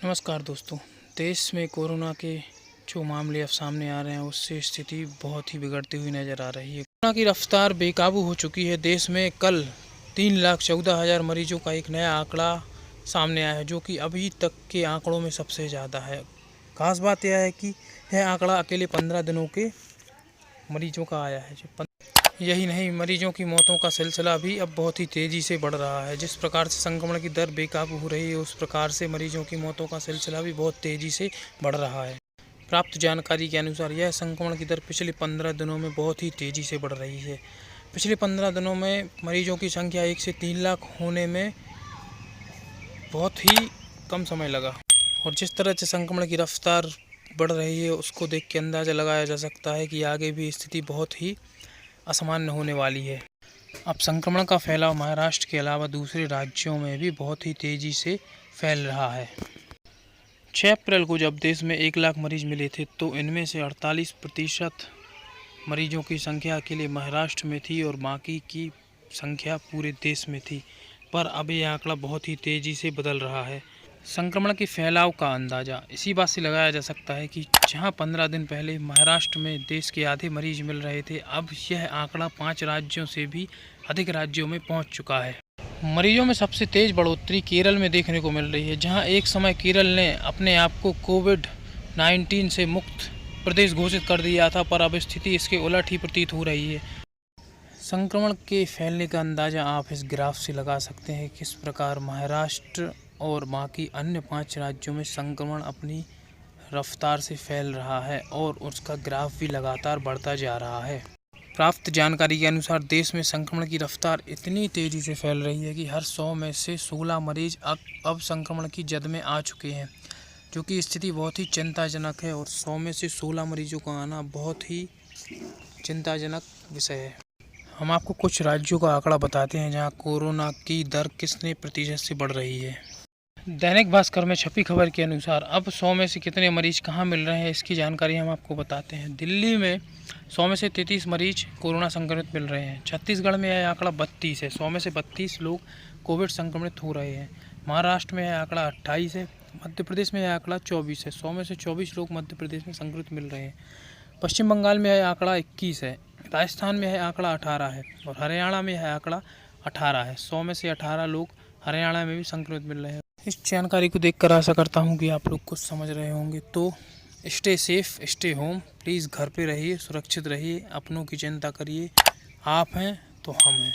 नमस्कार दोस्तों। देश में कोरोना के जो मामले अब सामने आ रहे हैं उससे स्थिति बहुत ही बिगड़ती हुई नज़र आ रही है। कोरोना की रफ्तार बेकाबू हो चुकी है। देश में कल 3,14,000 मरीजों का एक नया आंकड़ा सामने आया है, जो कि अभी तक के आंकड़ों में सबसे ज़्यादा है। खास बात यह है कि यह आंकड़ा अकेले 15 दिनों के मरीजों का आया है। यही नहीं, मरीजों की मौतों का सिलसिला भी अब बहुत ही तेज़ी से बढ़ रहा है। जिस प्रकार से संक्रमण की दर बेकाबू हो रही है, उस प्रकार से मरीजों की मौतों का सिलसिला भी बहुत तेज़ी से बढ़ रहा है। प्राप्त जानकारी के अनुसार यह संक्रमण की दर पिछले 15 दिनों में बहुत ही तेज़ी से बढ़ रही है। पिछले 15 दिनों में मरीजों की संख्या 1 से 3 लाख होने में बहुत ही कम समय लगा, और जिस तरह से संक्रमण की रफ्तार बढ़ रही है उसको देख के अंदाज़ा लगाया जा सकता है कि आगे भी स्थिति बहुत ही असामान्य होने वाली है। अब संक्रमण का फैलाव महाराष्ट्र के अलावा दूसरे राज्यों में भी बहुत ही तेज़ी से फैल रहा है। 6 अप्रैल को जब देश में 1 लाख मरीज मिले थे, तो इनमें से 48% मरीजों की संख्या अकेले महाराष्ट्र में थी और बाकी की संख्या पूरे देश में थी। पर अब यह आंकड़ा बहुत ही तेज़ी से बदल रहा है। संक्रमण के फैलाव का अंदाज़ा इसी बात से लगाया जा सकता है कि जहां 15 दिन पहले महाराष्ट्र में देश के आधे मरीज मिल रहे थे, अब यह आंकड़ा 5 राज्यों से भी अधिक राज्यों में पहुंच चुका है। मरीजों में सबसे तेज़ बढ़ोतरी केरल में देखने को मिल रही है, जहां एक समय केरल ने अपने आप को कोविड-19 से मुक्त प्रदेश घोषित कर दिया था, पर अब स्थिति इसके उलट ही प्रतीत हो रही है। संक्रमण के फैलने का अंदाज़ा आप इस ग्राफ से लगा सकते हैं, किस प्रकार महाराष्ट्र और बाकी अन्य 5 राज्यों में संक्रमण अपनी रफ्तार से फैल रहा है और उसका ग्राफ भी लगातार बढ़ता जा रहा है। प्राप्त जानकारी के अनुसार देश में संक्रमण की रफ्तार इतनी तेज़ी से फैल रही है कि हर 100 में से 16 मरीज अब संक्रमण की जद में आ चुके हैं, जो कि स्थिति बहुत ही चिंताजनक है। और 100 में से 16 मरीजों का आना बहुत ही चिंताजनक विषय है। हम आपको कुछ राज्यों का आंकड़ा बताते हैं जहां कोरोना की दर कितने प्रतिशत से बढ़ रही है। दैनिक भास्कर में छपी खबर के अनुसार अब 100 में से कितने मरीज कहां मिल रहे हैं, इसकी जानकारी हम आपको बताते हैं। दिल्ली में 100 में से 33 मरीज कोरोना संक्रमित मिल रहे हैं। छत्तीसगढ़ में यह आंकड़ा 32 है, 100 में से 32 लोग कोविड संक्रमित हो रहे हैं। महाराष्ट्र में यह आंकड़ा 28 है। मध्य प्रदेश में यह आंकड़ा 24 है, 100 में से 24 लोग मध्य प्रदेश में संक्रमित मिल रहे हैं। पश्चिम बंगाल में यह आंकड़ा 21 है। राजस्थान में यह आंकड़ा 18 है और हरियाणा में यह आंकड़ा 18 है। 100 में से 18 लोग हरियाणा में भी संक्रमित मिल रहे हैं। इस जानकारी को देखकर आशा करता हूँ कि आप लोग कुछ समझ रहे होंगे। तो stay safe, stay home, please घर पे रहिए, सुरक्षित रहिए, अपनों की चिंता करिए। आप हैं तो हम हैं।